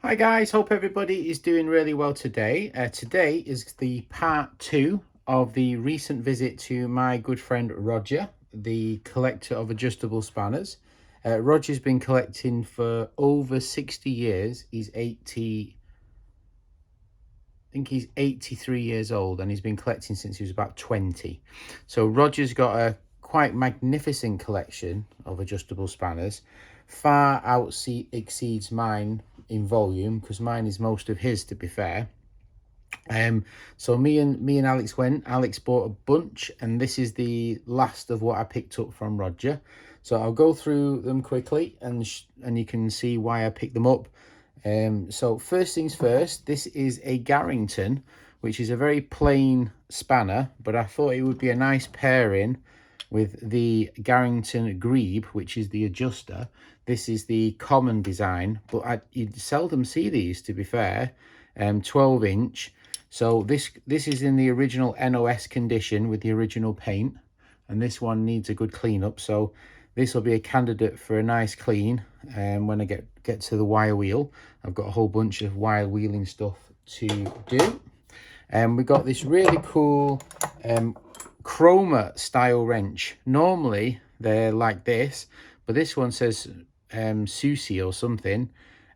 Hi guys, hope everybody is doing really well today. Today is the part 2 of the recent visit to my good friend Roger, the collector of adjustable spanners. Roger's been collecting for over 60 years. I think he's 83 years old, and he's been collecting since he was about 20. So Roger's got a quite magnificent collection of adjustable spanners. Far exceeds mine in volume, because mine is most of his, to be fair. So me and Alex went. Alex bought a bunch, and this is the last of what I picked up from Roger. So I'll go through them quickly, and you can see why I picked them up. So first things first, this is a Garrington, which is a very plain spanner, but I thought it would be a nice pairing with the Garrington Grebe, which is the adjuster. This is the common design, but you seldom see these, to be fair. 12-inch. So this is in the original NOS condition with the original paint, and this one needs a good cleanup. So this will be a candidate for a nice clean. When I get to the wire wheel, I've got a whole bunch of wire wheeling stuff to do. And we got this really cool chroma style wrench. Normally they're like this, but this one says Susie or something.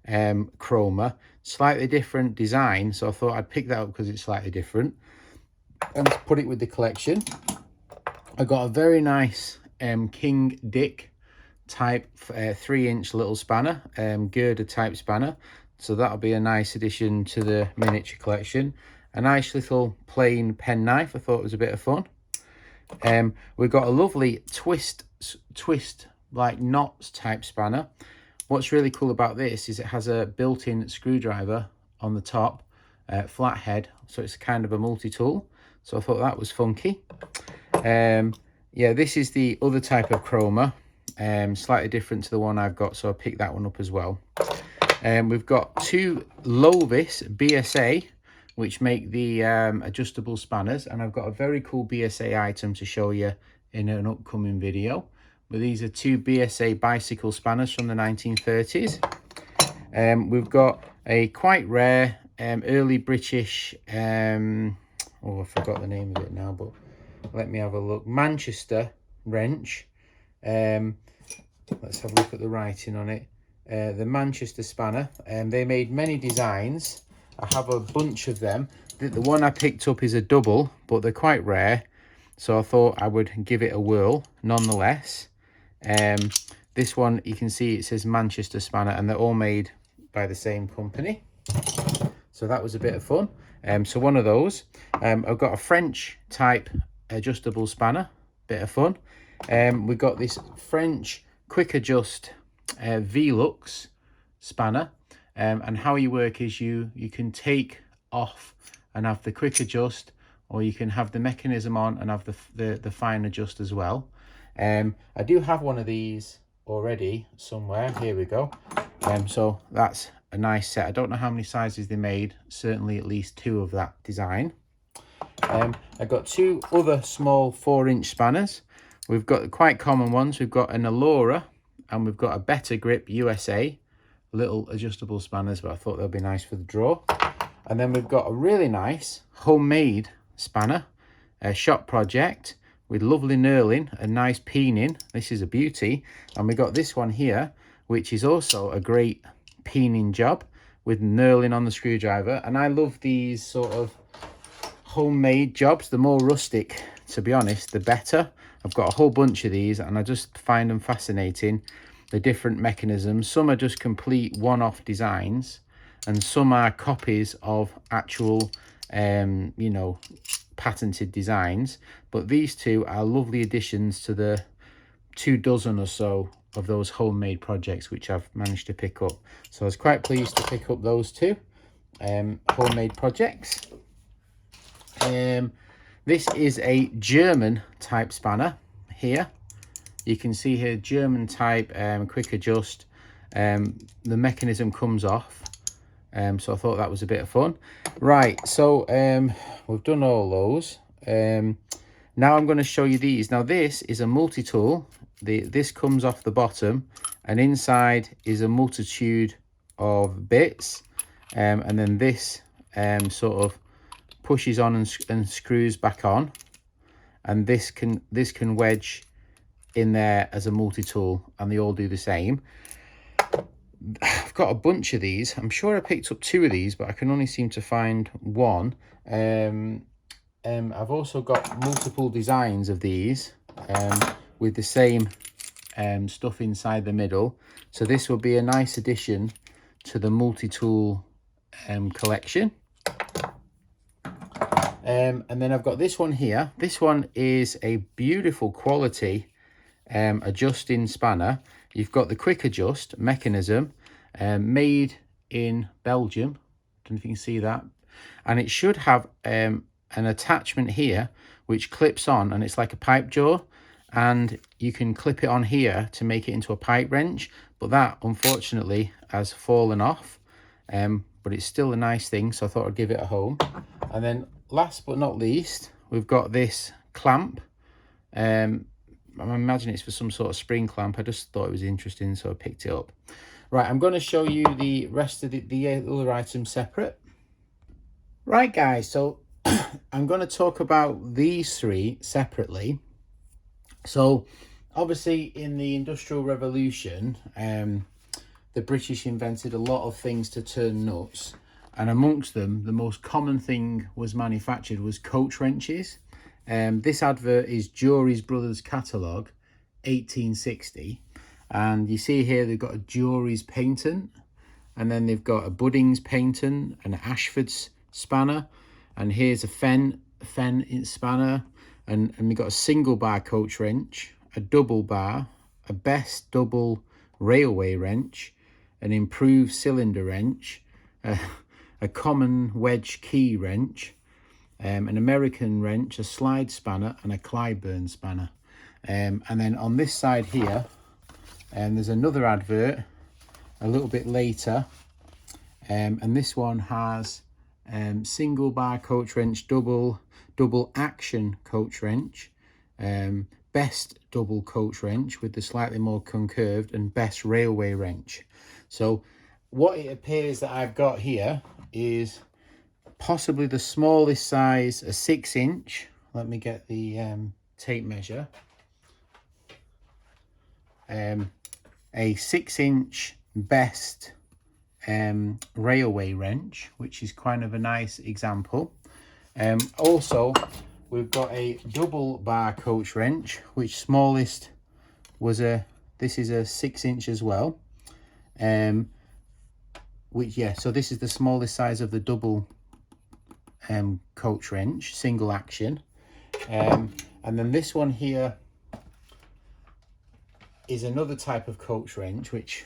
Chroma, slightly different design, so I thought I'd pick that up because it's slightly different and put it with the collection. I got a very nice King Dick type 3-inch little spanner, girder type spanner, so that'll be a nice addition to the miniature collection. A nice little plain penknife, I thought it was a bit of fun. We've got a lovely twist like knots type spanner. What's really cool about this is it has a built-in screwdriver on the top, flat head, so it's kind of a multi-tool. So I thought that was funky. Yeah, this is the other type of chroma, slightly different to the one I've got, so I picked that one up as well. We've got two Lovis BSA, which make the adjustable spanners, and I've got a very cool BSA item to show you in an upcoming video. But these are two BSA bicycle spanners from the 1930s. We've got a quite rare early British, oh, I forgot the name of it now, but let me have a look. Manchester wrench. Let's have a look at the writing on it. The Manchester spanner. They made many designs. I have a bunch of them. The one I picked up is a double, but they're quite rare, so I thought I would give it a whirl nonetheless. This one, you can see it says Manchester spanner, and they're all made by the same company, so that was a bit of fun. So one of those. I've got a French type adjustable spanner, bit of fun. We've got this French quick adjust Velux spanner, and how you work is you can take off and have the quick adjust, or you can have the mechanism on and have the fine adjust as well. I do have one of these already somewhere. Here we go. So that's a nice set. I don't know how many sizes they made, certainly at least two of that design. I've got two other small 4-inch spanners. We've got quite common ones. We've got an Allura, and we've got a Better Grip USA, little adjustable spanners, but I thought they'll be nice for the draw. And then we've got a really nice homemade spanner, a shop project with lovely knurling and nice peening. This is a beauty. And we got this one here, which is also a great peening job with knurling on the screwdriver. And I love these sort of homemade jobs. The more rustic, to be honest, the better. I've got a whole bunch of these, and I just find them fascinating, the different mechanisms. Some are just complete one-off designs, and some are copies of actual you know, patented designs. But these two are lovely additions to the 24 or so of those homemade projects which I've managed to pick up. So I was quite pleased to pick up those two homemade projects. This is a German type spanner here. You can see here, German type, quick adjust. The mechanism comes off. So I thought that was a bit of fun. Right, so we've done all those. Now I'm going to show you these. Now this is a multi-tool. This comes off the bottom, and inside is a multitude of bits, and then this sort of pushes on and screws back on, and this can wedge in there as a multi-tool, and they all do the same. I've got a bunch of these. I'm sure I picked up 2 of these, but I can only seem to find 1. I've also got multiple designs of these with the same stuff inside the middle. So this will be a nice addition to the multi-tool collection. And then I've got this one here. This one is a beautiful quality adjusting spanner. You've got the quick adjust mechanism, made in Belgium. I don't know if you can see that. And it should have an attachment here which clips on, and it's like a pipe jaw, and you can clip it on here to make it into a pipe wrench, but that unfortunately has fallen off. But it's still a nice thing, so I thought I'd give it a home. And then last but not least, we've got this clamp. I imagine it's for some sort of spring clamp. I just thought it was interesting, so I picked it up. Right, I'm going to show you the rest of the other items separate. Right, guys, so I'm going to talk about these 3 separately. So, obviously, in the Industrial Revolution, the British invented a lot of things to turn nuts, and amongst them, the most common thing was manufactured was coach wrenches. This advert is Jury's Brothers Catalogue, 1860, and you see here they've got a Jury's patent, and then they've got a Buddings patent, an Ashford's spanner, and here's a Fenn spanner, and we've got a single bar coach wrench, a double bar, a Best double railway wrench, an improved cylinder wrench, a common wedge key wrench, an American wrench, a slide spanner, and a Clyburn spanner. And then on this side here, there's another advert a little bit later, and this one has single bar coach wrench, double action coach wrench, Best double coach wrench with the slightly more concurved, and Best railway wrench. So what it appears that I've got here is possibly the smallest size, a 6-inch. Let me get the tape measure. A 6-inch Best railway wrench, which is kind of a nice example. Also, we've got a double bar coach wrench, which smallest was this is a 6-inch as well. So this is the smallest size of the double coach wrench, single action. And then this one here is another type of coach wrench, which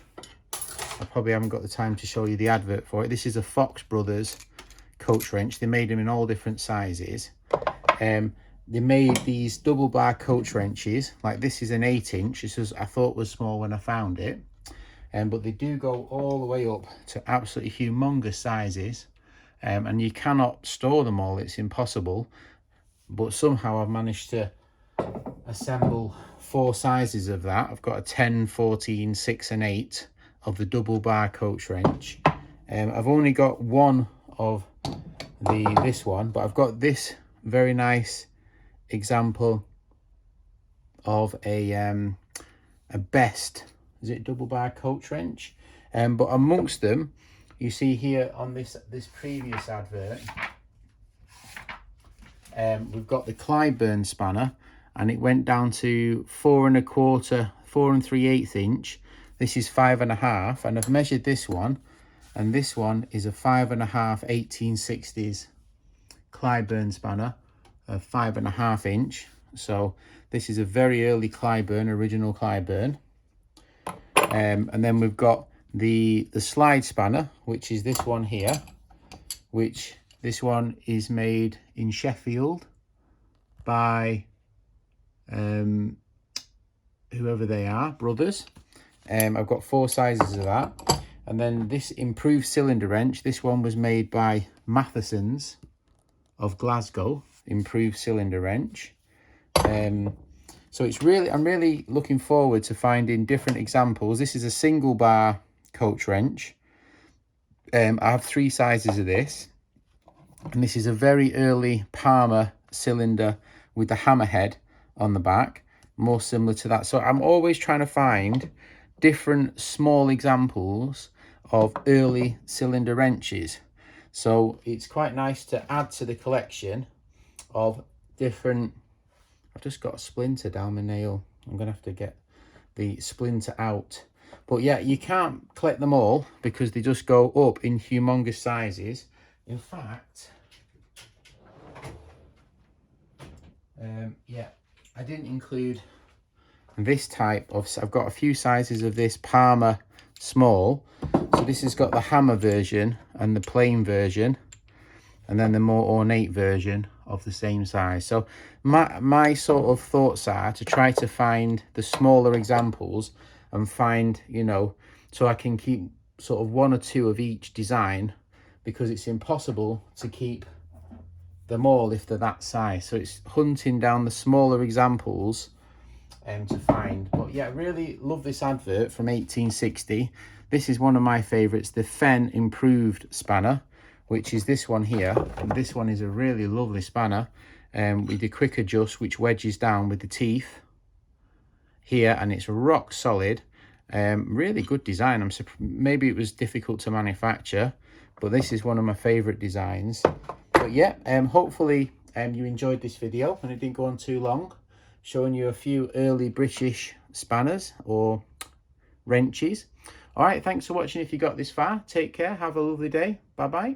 I probably haven't got the time to show you the advert for it. This is a Fox Brothers coach wrench. They made them in all different sizes. They made these double bar coach wrenches, like this is an 8-inch. This was, I thought was small when I found it. But they do go all the way up to absolutely humongous sizes. And you cannot store them all, it's impossible. But somehow I've managed to assemble 4 sizes of that. I've got a 10, 14, 6 and 8 of the double bar coach wrench. I've only got one of this one, but I've got this very nice example of a Best, is it double bar coach wrench? But amongst them, you see here on this previous advert, we've got the Clyburn spanner, and it went down to 4 3/8 inch. This is 5.5, and I've measured this one, and this one is a 5.5 1860s Clyburn spanner, a 5.5 inch. So this is a very early Clyburn, original Clyburn. And then we've got the slide spanner, which is this one here, which this one is made in Sheffield by whoever they are, brothers. I've got 4 sizes of that. And then this improved cylinder wrench, this one was made by Matheson's of Glasgow, improved cylinder wrench. So it's really, I'm really looking forward to finding different examples. This is a single bar coach wrench. I have 3 sizes of this, and this is a very early Palmer cylinder with the hammerhead on the back, more similar to that. So I'm always trying to find different small examples of early cylinder wrenches. So it's quite nice to add to the collection of different. I've just got a splinter down the nail. I'm gonna have to get the splinter out. But yeah, you can't collect them all because they just go up in humongous sizes. In fact, yeah, I didn't include this type of, I've got a few sizes of this Palmer small. So this has got the hammer version and the plain version, and then the more ornate version of the same size. So my sort of thoughts are to try to find the smaller examples and find, you know, so I can keep sort of 1 or 2 of each design, because it's impossible to keep them all if they're that size. So it's hunting down the smaller examples to find. But yeah, really love this advert from 1860. This is one of my favorites, the Fenn improved spanner, which is this one here. And this one is a really lovely spanner with the quick adjust, which wedges down with the teeth here, and it's rock solid. Really good design. Maybe it was difficult to manufacture, but this is one of my favorite designs. But yeah, hopefully you enjoyed this video and it didn't go on too long, showing you a few early British spanners or wrenches. All right, thanks for watching. If you got this far, take care, have a lovely day. Bye bye.